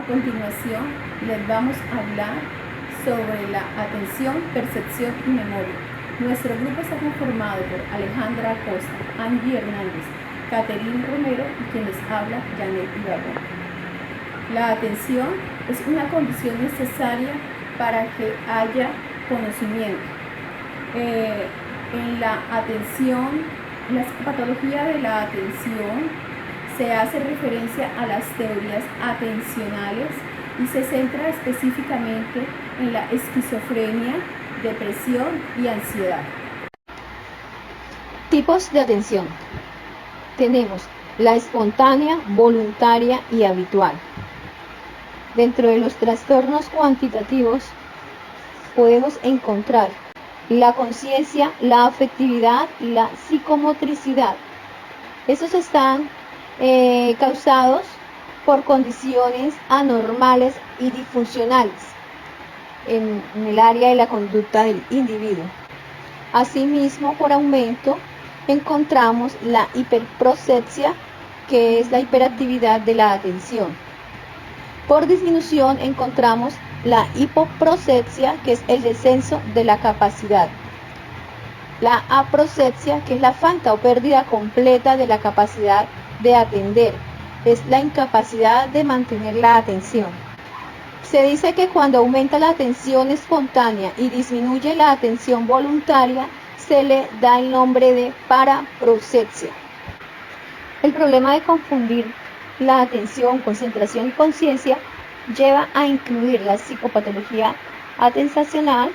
A continuación, les vamos a hablar sobre la atención, percepción y memoria. Nuestro grupo está conformado por Alejandra Acosta, Angie Hernández, Caterine Romero y quien les habla, Janet Ibarra. La atención es una condición necesaria para que haya conocimiento. En la atención, la psicopatología de la atención se hace referencia a las teorías atencionales y se centra específicamente en la esquizofrenia, depresión y ansiedad. Tipos de atención. Tenemos la espontánea, voluntaria y habitual. Dentro de los trastornos cuantitativos podemos encontrar la conciencia, la afectividad y la psicomotricidad. Estos están causados por condiciones anormales y disfuncionales en el área de la conducta del individuo. Asimismo, por aumento, encontramos la hiperprosepsia, que es la hiperactividad de la atención. Por disminución encontramos la hipoprosepsia, que es el descenso de la capacidad. La aprosepsia, que es la falta o pérdida completa de la capacidad de atender, es la incapacidad de mantener la atención. Se dice que cuando aumenta la atención espontánea y disminuye la atención voluntaria, se le da el nombre de paraprosepsia. El problema de confundir la atención, concentración y conciencia lleva a incluir la psicopatología atencional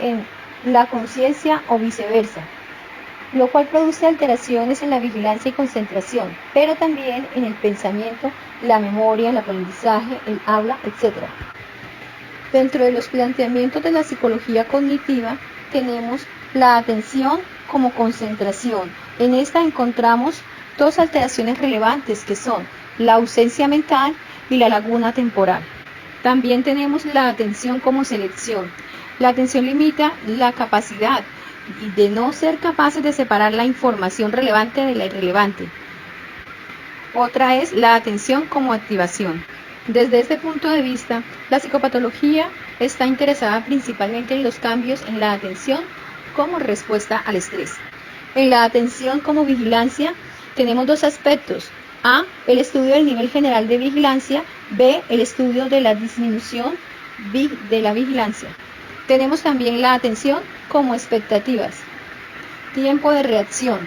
en la conciencia o viceversa, lo cual produce alteraciones en la vigilancia y concentración, pero también en el pensamiento, la memoria, el aprendizaje, el habla, etc. Dentro de los planteamientos de la psicología cognitiva tenemos la atención como concentración. En esta encontramos dos alteraciones relevantes que son la ausencia mental y la laguna temporal. También tenemos la atención como selección. La atención limita la capacidad de no ser capaces de separar la información relevante de la irrelevante. Otra es la atención como activación. Desde este punto de vista, la psicopatología está interesada principalmente en los cambios en la atención como respuesta al estrés. En la atención como vigilancia tenemos dos aspectos: A, el estudio del nivel general de vigilancia; B, el estudio de la disminución de la vigilancia. Tenemos también la atención como expectativas. Tiempo de reacción.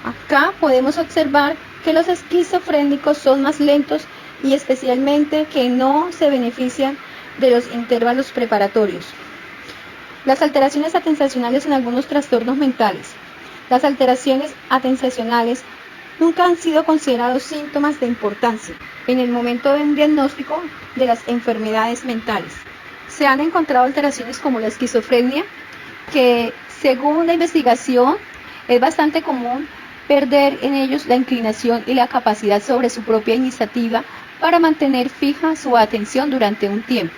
Acá podemos observar que los esquizofrénicos son más lentos y especialmente que no se benefician de los intervalos preparatorios. Las alteraciones atencionales en algunos trastornos mentales. Las alteraciones atencionales nunca han sido considerados síntomas de importancia en el momento de un diagnóstico de las enfermedades mentales. Se han encontrado alteraciones como la esquizofrenia, que según la investigación es bastante común perder en ellos la inclinación y la capacidad sobre su propia iniciativa para mantener fija su atención durante un tiempo.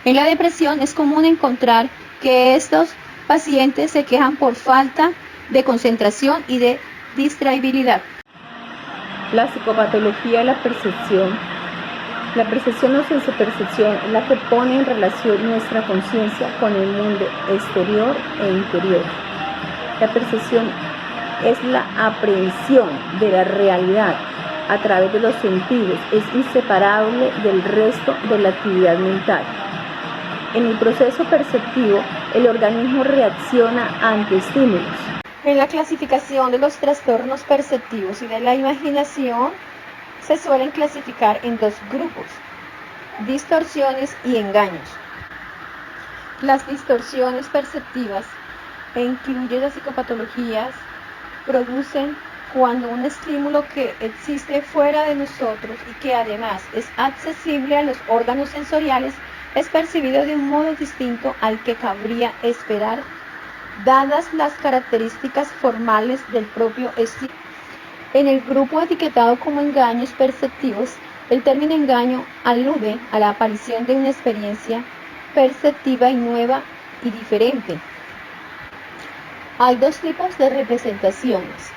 En la depresión es común encontrar que estos pacientes se quejan por falta de concentración y de distraibilidad. La psicopatología de la percepción. La percepción o sensopercepción es la que pone en relación nuestra conciencia con el mundo exterior e interior. La percepción es la aprehensión de la realidad a través de los sentidos, es inseparable del resto de la actividad mental. En el proceso perceptivo, el organismo reacciona ante estímulos. En la clasificación de los trastornos perceptivos y de la imaginación, se suelen clasificar en dos grupos: distorsiones y engaños. Las distorsiones perceptivas, e incluyen las psicopatologías, producen cuando un estímulo que existe fuera de nosotros y que además es accesible a los órganos sensoriales es percibido de un modo distinto al que cabría esperar, dadas las características formales del propio estímulo. En el grupo etiquetado como engaños perceptivos, el término engaño alude a la aparición de una experiencia perceptiva y nueva y diferente. Hay dos tipos de representaciones.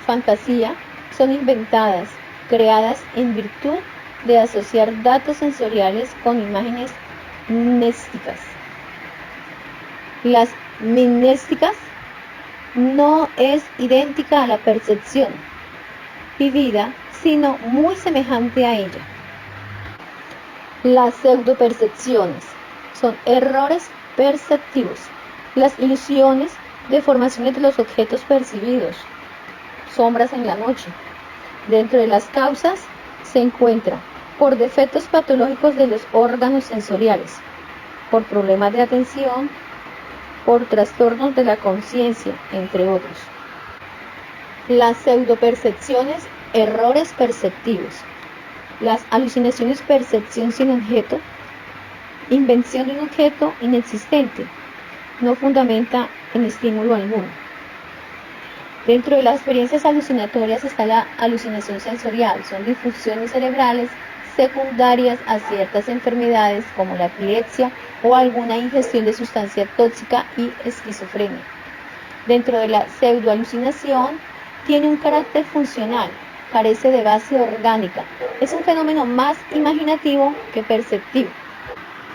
Fantasía son inventadas, creadas en virtud de asociar datos sensoriales con imágenes mnésticas. Las mnésticas no es idéntica a la percepción vivida, sino muy semejante a ella. Las pseudopercepciones son errores perceptivos, las ilusiones, deformaciones de los objetos percibidos, sombras en la noche. Dentro de las causas se encuentra por defectos patológicos de los órganos sensoriales, por problemas de atención, por trastornos de la conciencia, entre otros. Las pseudopercepciones, errores perceptivos. Las alucinaciones, percepción sin objeto, invención de un objeto inexistente, no fundamenta en estímulo alguno. Dentro de las experiencias alucinatorias está la alucinación sensorial, son difusiones cerebrales secundarias a ciertas enfermedades como la epilepsia o alguna ingestión de sustancia tóxica y esquizofrenia. Dentro de la pseudoalucinación tiene un carácter funcional, carece de base orgánica, es un fenómeno más imaginativo que perceptivo.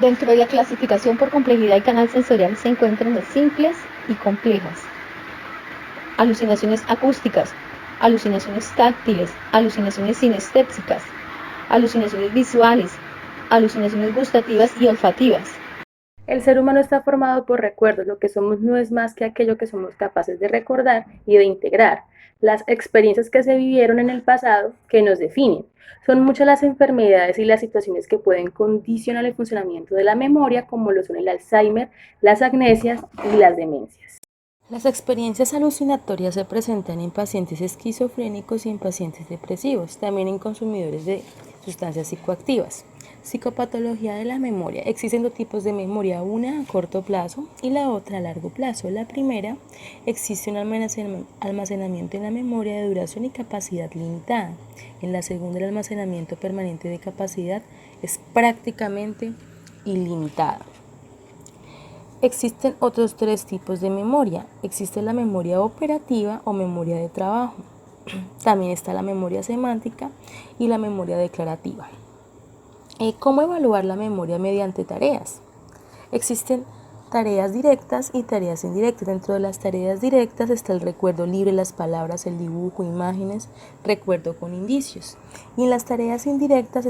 Dentro de la clasificación por complejidad y canal sensorial se encuentran las simples y complejas. Alucinaciones acústicas, alucinaciones táctiles, alucinaciones sinestésicas, alucinaciones visuales, alucinaciones gustativas y olfativas. El ser humano está formado por recuerdos, lo que somos no es más que aquello que somos capaces de recordar y de integrar, las experiencias que se vivieron en el pasado que nos definen. Son muchas las enfermedades y las situaciones que pueden condicionar el funcionamiento de la memoria, como lo son el Alzheimer, las amnesias y las demencias. Las experiencias alucinatorias se presentan en pacientes esquizofrénicos y en pacientes depresivos, también en consumidores de sustancias psicoactivas. Psicopatología de la memoria. Existen dos tipos de memoria, una a corto plazo y la otra a largo plazo. La primera, existe un almacenamiento en la memoria de duración y capacidad limitada. En la segunda, el almacenamiento permanente de capacidad es prácticamente ilimitado. Existen otros tres tipos de memoria. Existe la memoria operativa o memoria de trabajo. También está la memoria semántica y la memoria declarativa. ¿Cómo evaluar la memoria mediante tareas? Existen tareas directas y tareas indirectas. Dentro de las tareas directas está el recuerdo libre, las palabras, el dibujo, imágenes, recuerdo con indicios. Y en las tareas indirectas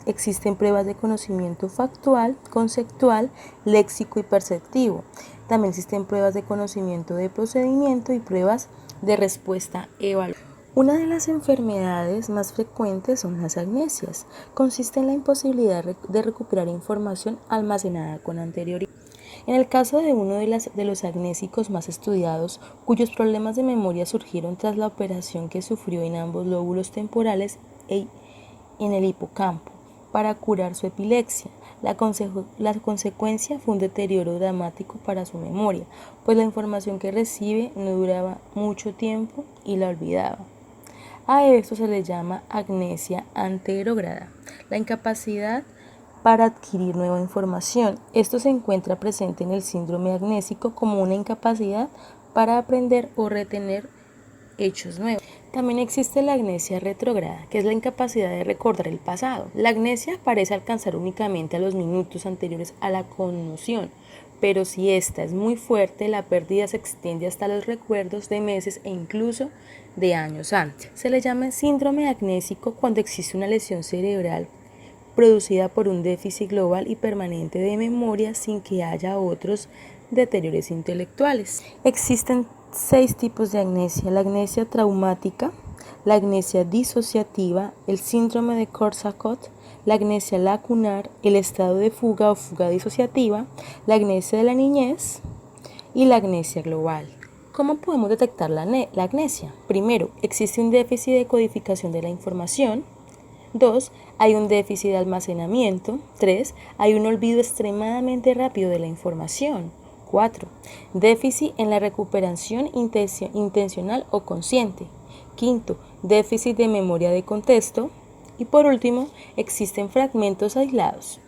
existen pruebas de conocimiento factual, conceptual, léxico y perceptivo. También existen pruebas de conocimiento de procedimiento y pruebas de respuesta evaluativa. Una de las enfermedades más frecuentes son las amnesias. Consiste en la imposibilidad de recuperar información almacenada con anterioridad. En el caso de uno de los amnésicos más estudiados, cuyos problemas de memoria surgieron tras la operación que sufrió en ambos lóbulos temporales y en el hipocampo para curar su epilepsia, la consecuencia fue un deterioro dramático para su memoria, pues la información que recibe no duraba mucho tiempo y la olvidaba. A esto se le llama amnesia anterógrada, la incapacidad para adquirir nueva información. Esto se encuentra presente en el síndrome amnésico como una incapacidad para aprender o retener hechos nuevos. También existe la amnesia retrógrada, que es la incapacidad de recordar el pasado. La amnesia parece alcanzar únicamente a los minutos anteriores a la conmoción, pero si esta es muy fuerte, la pérdida se extiende hasta los recuerdos de meses e incluso de años antes. Se le llama síndrome amnésico cuando existe una lesión cerebral producida por un déficit global y permanente de memoria sin que haya otros deterioros intelectuales. Existen 6 tipos de amnesia: la amnesia traumática, la amnesia disociativa, el síndrome de Korsakoff, la amnesia lacunar, el estado de fuga o fuga disociativa, la amnesia de la niñez y la amnesia global. ¿Cómo podemos detectar la amnesia? Primero, existe un déficit de codificación de la información. 2. Hay un déficit de almacenamiento. 3. Hay un olvido extremadamente rápido de la información. 4. Déficit en la recuperación intencional o consciente. 5. Déficit de memoria de contexto. Y por último, existen fragmentos aislados.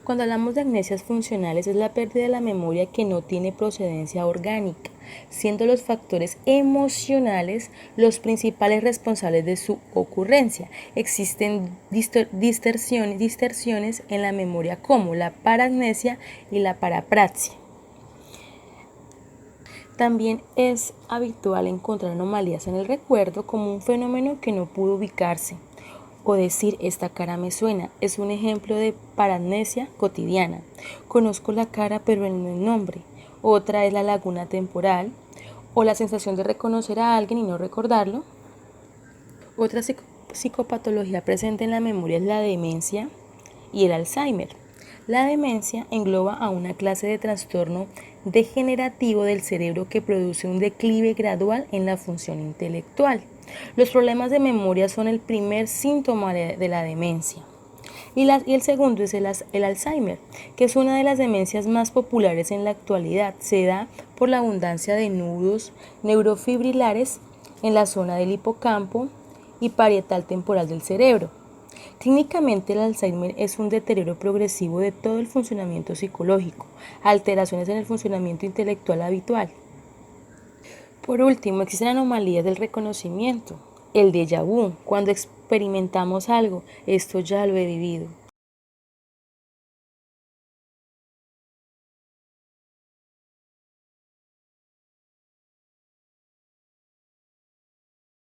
Cuando hablamos de amnesias funcionales es la pérdida de la memoria que no tiene procedencia orgánica, siendo los factores emocionales los principales responsables de su ocurrencia. Existen distorsiones en la memoria como la paragnesia y la parapraxia. También es habitual encontrar anomalías en el recuerdo como un fenómeno que no pudo ubicarse o decir esta cara me suena. Es un ejemplo de paragnesia cotidiana. Conozco la cara pero no el nombre. Otra es la laguna temporal o la sensación de reconocer a alguien y no recordarlo. Otra psicopatología presente en la memoria es la demencia y el Alzheimer. La demencia engloba a una clase de trastorno degenerativo del cerebro que produce un declive gradual en la función intelectual. Los problemas de memoria son el primer síntoma de la demencia. Y el segundo es el Alzheimer, que es una de las demencias más populares en la actualidad. Se da por la abundancia de nudos neurofibrilares en la zona del hipocampo y parietal temporal del cerebro. Clínicamente, el Alzheimer es un deterioro progresivo de todo el funcionamiento psicológico, alteraciones en el funcionamiento intelectual habitual. Por último, existen anomalías del reconocimiento, el déjà vu, cuando experimentamos algo, esto ya lo he vivido.